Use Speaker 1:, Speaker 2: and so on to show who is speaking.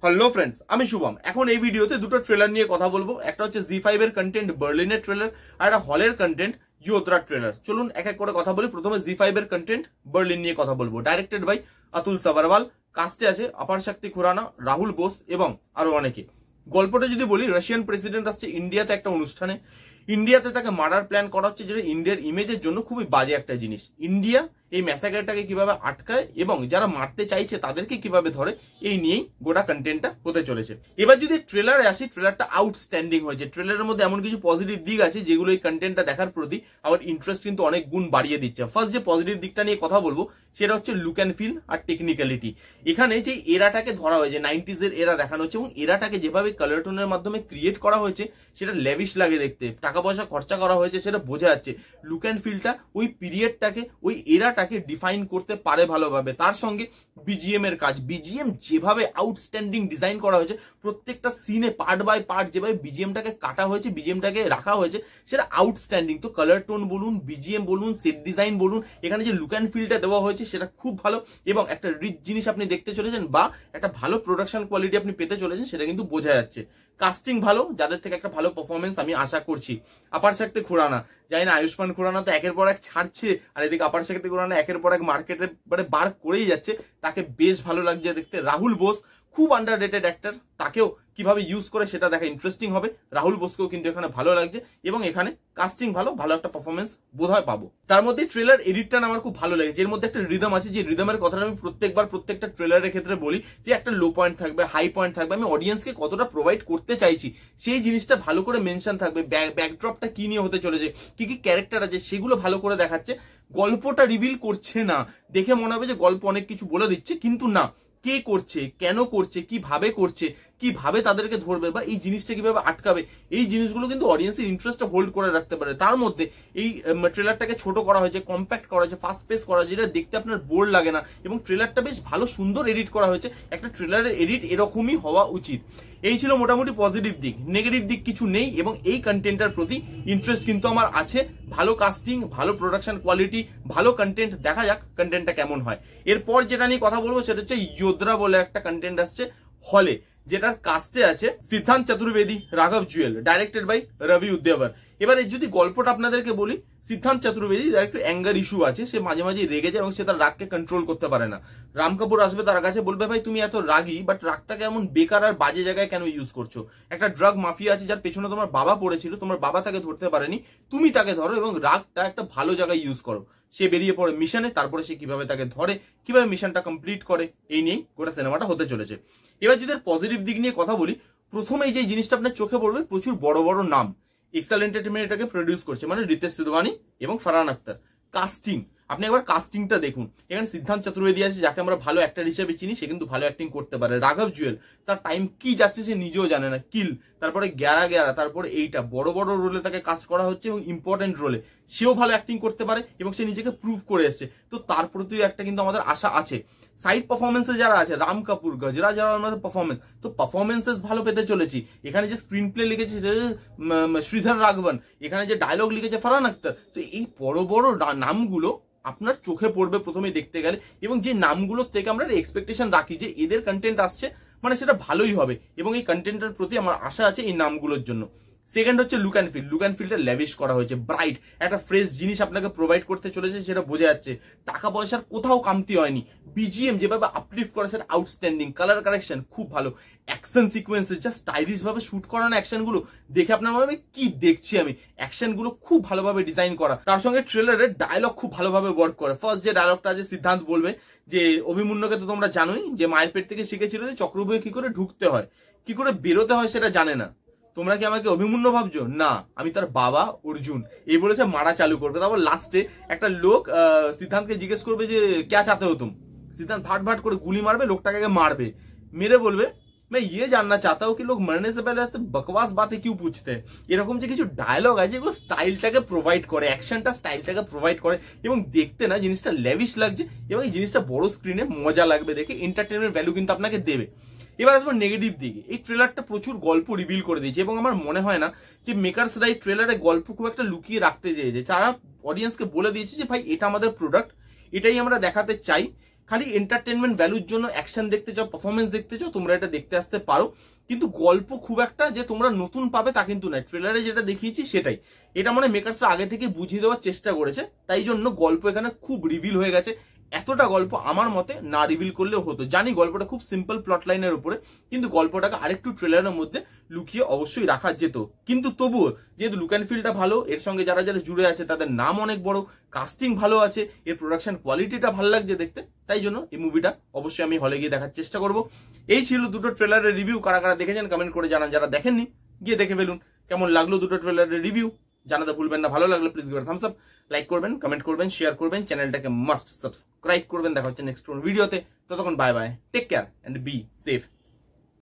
Speaker 1: Hello friends, আমি শুভম। এখন এই ভিডিওতে দুটো ট্রেলার নিয়ে কথা বলবো। একটা হচ্ছে জি5 এর কন্টেন্ট বার্লিনের ট্রেলার, আর একটা হলের কন্টেন্ট যোধরার ট্রেলার। চলুন এক এক করে কথা বলি। প্রথমে জি5 এর কন্টেন্ট বার্লিন নিয়ে কথা বলবো। Directed by Atul Sabharwal. কাস্টে আছে অপার শক্তি খুরানা, রাহুল বোস এবং আরো অনেকে। গল্পটা যদি বলি, রাশিয়ান প্রেসিডেন্ট আসছে ইন্ডিয়াতে একটা অনুষ্ঠানে। ইন্ডিয়াতে তাকে মারার প্ল্যান করা হচ্ছে, যেটা ইন্ডিয়ার ইমেজের জন্য খুবই বাজে একটা জিনিস। ইন্ডিয়া এই ম্যাসাকারটাকে কিভাবে আটকায় এবং যারা মারতে চাইছে তাদেরকে কিভাবে ধরে, এই নিয়েই গোটা কন্টেন্টটা হতে চলেছে। এবার যদি ট্রেলারে আসি, ট্রেলারটা আউটস্ট্যান্ডিং হয়েছে। ট্রেলারের মধ্যে এমন কিছু পজিটিভ দিক আছে যেগুলো এই কন্টেন্টটা দেখার প্রতি আমার ইন্টারেস্ট কিন্তু অনেক গুণ বাড়িয়ে দিচ্ছে। ফার্স্ট যে পজিটিভ দিকটা নিয়ে কথা বলবো সেটা হচ্ছে লুক অ্যান্ড ফিল আর টেকনিক্যালিটি। এখানে যে এরাটাকে ধরা হয়েছে, 90s এর এরা দেখানো হচ্ছে, এবং এরাটাকে যেভাবে কালার টোনের মাধ্যমে ক্রিয়েট করা হয়েছে সেটা লেভিশ লাগে দেখতে। টাকা পয়সা খরচা করা হয়েছে সেটা বোঝা যাচ্ছে। লুক অ্যান্ড ফিলটা ওই পিরিয়ডটাকে, ওই এরাটাকে ডিফাইন করতে পারে ভালোভাবে। তার সঙ্গে বিজিএম এর কাজ, বিজিএম যেভাবে আউটস্ট্যান্ডিং ডিজাইন করা হয়েছে, প্রত্যেকটা সিনে পার্ট বাই পার্ট যেভাবে বিজিএমটাকে কাটা হয়েছে, বিজিএমটাকে রাখা হয়েছে, সেটা আউটস্ট্যান্ডিং। তো কালার টোন বলুন, বিজিএম বলুন, সেট ডিজাইন বলুন, এখানে যে লুক অ্যান্ড ফিলটা দেওয়া হয়েছে সেটা খুব ভালো। এবং একটা রিচ জিনিস আপনি দেখতে চলেছেন বা একটা ভালো প্রোডাকশন কোয়ালিটি আপনি পেতে চলেছেন, সেটা কিন্তু বোঝা যাচ্ছে। কাস্টিং ভালো, যাদের থেকে একটা ভালো পারফরমেন্স আমি আশা করছি। আপার শক্তি খুরানা, জানি না আয়ুষ্মান খুরানা তো একের পর এক ছাড়ছে, আর এদিকে আপার শক্তি খুরানা একের পর এক মার্কেটে বার করেই যাচ্ছে, তাকে বেশ ভালো লাগছে দেখতে। রাহুল বোস খুব আন্ডাররেটেড অ্যাক্টর, তাকেও কিভাবে ইউজ করে সেটা দেখা ইন্টারেস্টিং হবে। রাহুল বোসকেও কিন্তু এখানে ভালো লাগছে, এবং এখানে কাস্টিং ভালো, ভালো একটা পারফরমেন্স বোধহয় পাবো। তার মধ্যে ট্রেলার এডিটটা আমার খুব ভালো লেগেছে। এর মধ্যে একটা রিদম আছে, যে রিদমের কথাটা আমি প্রত্যেকটা ট্রেলারের ক্ষেত্রে বলি, যে একটা লো পয়েন্ট থাকবে, হাই পয়েন্ট থাকবে, আমি অডিয়েন্সকে কতটা প্রোভাইড করতে চাইছি সেই জিনিসটা ভালো করে মেনশন থাকবে। ব্যাকড্রপটা কি নিয়ে হতে চলেছে, কি কি ক্যারেক্টার আছে, সেগুলো ভালো করে দেখাচ্ছে। গল্পটা রিভিল করছে না, দেখে মনে হবে যে গল্প অনেক কিছু বলে দিচ্ছে, কিন্তু না, কে করছে, কেন করছে, কিভাবে করছে, কিভাবে তাদেরকে ধরবে বা এই জিনিসটা কিভাবে আটকাবে, এই জিনিসগুলো কিন্তু অডিয়েন্সের ইন্টারেস্টটা হোল্ড করে রাখতে পারে। তার মধ্যে এই ট্রেলারটাকে ছোট করা হয়েছে, কম্প্যাক্ট করা হয়েছে, ফাস্ট পেস করা হয়েছে, যেটা দেখতে আপনার বোর লাগে না, এবং ট্রেলারটা বেশ ভালো সুন্দর এডিট করা হয়েছে। একটা ট্রেলারের এডিট এরকমই হওয়া উচিত। এই ছিল মোটামুটি পজিটিভ দিক। নেগেটিভ দিক কিছু নেই, এবং এই কন্টেন্টের প্রতি ইন্টারেস্ট কিন্তু আমার আছে। ভালো কাস্টিং, ভালো প্রোডাকশন কোয়ালিটি, ভালো কন্টেন্ট, দেখা যাক কন্টেন্টটা কেমন হয়। এরপর যেটা নিয়ে কথা বলবো সেটা হচ্ছে যোধরা বলে একটা কন্টেন্ট আসছে হলে, যেটার কাস্টে আছে সিদ্ধান্ত চতুর্বেদী, রাঘব জুয়েল, ডাইরেক্টেড বাই রবি উদ্যাবর। এবারে যদি গল্পটা আপনাদেরকে বলি, সিদ্ধান্ত চতুর্বেদী যার একটু অ্যাঙ্গার ইস্যু আছে, সে মাঝে মাঝে রেগে যায় এবং সে তার রাগকে কন্ট্রোল করতে পারে না। রাম কাপুর আসবে তার কাছে, বলবে ভাই তুমি এত রাগী, বাট রাগটাকে এমন বেকার আর বাজে জায়গায় কেন ইউজ করছো? একটা ড্রাগ মাফিয়া আছে যার পেছনে তোমার বাবা পড়েছিল, তোমার বাবা তাকে ধরতে পারেনি, তুমি তাকে ধরো এবং রাগটা একটা ভালো জায়গায় ইউজ করো। সে বেরিয়ে পড়ে মিশনে, তারপরে সে কিভাবে তাকে ধরে, কিভাবে মিশনটা কমপ্লিট করে, এই নিয়েই গোটা সিনেমাটা হতে চলেছে। এবার যদি পজিটিভ দিক নিয়ে কথা বলি, প্রথমেই যে জিনিসটা আপনার চোখে পড়বে, প্রচুর বড় বড় নাম এক্সেল এন্টারটেইনমেন্ট এটাকে প্রডিউস করছে, মানে রিতেশ সিধওয়ানি এবং ফারহান আখতার। কাস্টিং, আপনি একবার কাস্টিংটা দেখুন। এখানে সিদ্ধান্ত চতুর্বেদী আছে, যাকে আমরা ভালো অ্যাক্টর হিসেবে চিনি, সে কিন্তু ভালো অ্যাক্টিং করতে পারে। রাঘব জুয়েল, তার টাইম কি যাচ্ছে সে নিজেও জানে না। কিল, তারপরে গ্যারা, তারপরে এইটা বড় বড় রোলে তাকে কাস্ট করা হচ্ছে, এবং ইম্পর্টেন্ট রোলে সেও ভালো অ্যাক্টিং করতে পারে, এবং সে নিজেকে প্রুভ করে এসছে। তো তার প্রতিও একটা কিন্তু আমাদের আশা আছে। সাইড পারফরমেন্সে যারা আছে, রাম কাপুর, গজরা, যারা আমাদের পারফরমেন্স, তো পারফরমেন্সেস ভালো পেতে চলেছি। এখানে যে স্ক্রিন প্লে লিখেছে শ্রীধর রাঘবন, এখানে যে ডায়লগ লিখেছে ফারহান আখতার, তো এই বড় বড় নামগুলো আপনার চোখে পড়বে প্রথমেই দেখতে গেলে, এবং যে নামগুলোর থেকে আমরা এক্সপেকটেশন রাখি যে এদের কন্টেন্ট আসছে মানে সেটা ভালোই হবে, এবং এই কন্টেন্টের প্রতি আমার আশা আছে এই নামগুলোর জন্য। সেকেন্ড হচ্ছে look and feel. Look and ফিলটা ল্যাভিশ করা হয়েছে, ব্রাইট, একটা ফ্রেশ জিনিস আপনাকে প্রোভাইড করতে চলেছে, সেটা বোঝা যাচ্ছে। টাকা পয়সার কোথাও কামতি হয়নি। বিজিএম যেভাবে আপলিফ্ট করে সেটা আউটস্ট্যান্ডিং। কালার কারেকশন খুব ভালো। অ্যাকশন সিকোয়েন্সেস যা স্টাইলিশ ভাবে শুট করা না, অ্যাকশনগুলো দেখে আপনার মনে হবে কি দেখছি আমি। অ্যাকশনগুলো খুব ভালোভাবে ডিজাইন করা। তার সঙ্গে ট্রেলারের ডায়লগ খুব ভালোভাবে ওয়ার্ক করে। ফার্স্ট যে ডায়লগটা আছে, সিদ্ধান্ত বলবে যে অভিমন্যুকে তো তোমরা জানোই যে মায়ের পেট থেকে শিখেছিল যে চক্রব্যূহে কি করে ঢুকতে হয়, কি করে বেরোতে হয় সেটা জানে না। তোমরা কি আমাকে অভিমন্যু ভাবছো? না, আমি তার বাবা অর্জুন। এই বলেছে মারা চালু করবে। তারপর লাস্টে একটা লোক সিদ্ধান্তকে জিজ্ঞেস করবে যে ক্যা চাতে হো তুম। সিদ্ধান্ত ভাট ভাট করে গুলি মারবে, লোকটাকে মারবে, মেরে বলবে मैं ये जानना चाहता हूँ कि लोग मरने से पहले बकवास बातें क्यों पूछते हैं। এরকম যে কিছু ডায়লগ আছে যেগুলো স্টাইলটাকে প্রোভাইড করে, অ্যাকশনটা স্টাইলটাকে প্রোভাইড করে, এবং দেখতে না জিনিসটা লেভিশ লাগছে, এবং এই জিনিসটা বড় স্ক্রিনে মজা লাগবে দেখে, এন্টারটেইনমেন্ট ভ্যালু কিন্তু আপনাকে দেবে। এবার আসবো নেগেটিভ দিকে। এই ট্রেলারটা প্রচুর গল্প রিভিল করে দিয়েছে, এবং আমার মনে হয় না যে মেকার্সরা এই ট্রেলারে গল্প খুব একটা লুকিয়ে রাখতে চেয়েছে। তারা অডিয়েন্সকে বলে দিয়েছে যে ভাই এটা আমাদের প্রোডাক্ট, এটাই আমরা দেখাতে চাই। খালি এন্টারটেনমেন্ট ভ্যালুর জন্য অ্যাকশন দেখতে চাও, পারফরমেন্স দেখতে চাও, তোমরা এটা দেখতে আসতে পারো। কিন্তু গল্প খুব একটা যে তোমরা নতুন পাবে তা কিন্তু নয়। ট্রেলারে যেটা দেখিয়েছি সেটাই, এটা মানে মেকার্সরা আগে থেকে বুঝিয়ে দেওয়ার চেষ্টা করেছে, তাই জন্য গল্প এখানে খুব রিভিল হয়ে গেছে। এতটা গল্প আমার মতে না রিভিল করলেও হতো। জানি গল্পটা খুব সিম্পল প্লট লাইনের উপরে, কিন্তু গল্পটাকে আরেকটু ট্রেলারের মধ্যে লুকিয়ে অবশ্যই রাখা যেত। কিন্তু তবুও যেহেতু লুক অ্যান্ড ফিলটা ভালো, এর সঙ্গে যারা যারা জুড়ে আছে তাদের নাম অনেক বড়, কাস্টিং ভালো আছে, এর প্রোডাকশন কোয়ালিটিটা ভালো লাগছে দেখতে, তাই জন্য এই মুভিটা অবশ্যই আমি হলে গিয়ে দেখার চেষ্টা করব। এই ছিল দুটো ট্রেলারের রিভিউ। কারা কারা দেখেছেন কমেন্ট করে জানান, যারা দেখেননি গিয়ে দেখে ফেলুন। কেমন লাগলো দুটো ট্রেলারের রিভিউ জানাতে ভুলবেন না। ভালো লাগলে please give Thums up, like করবেন, কমেন্ট করবেন, শেয়ার করবেন, চ্যানেলটাকে মাস্ট সাবস্ক্রাইব করবেন। দেখা হচ্ছে নেক্সট ভিডিওতে। ততক্ষণ bye bye, take care and be safe.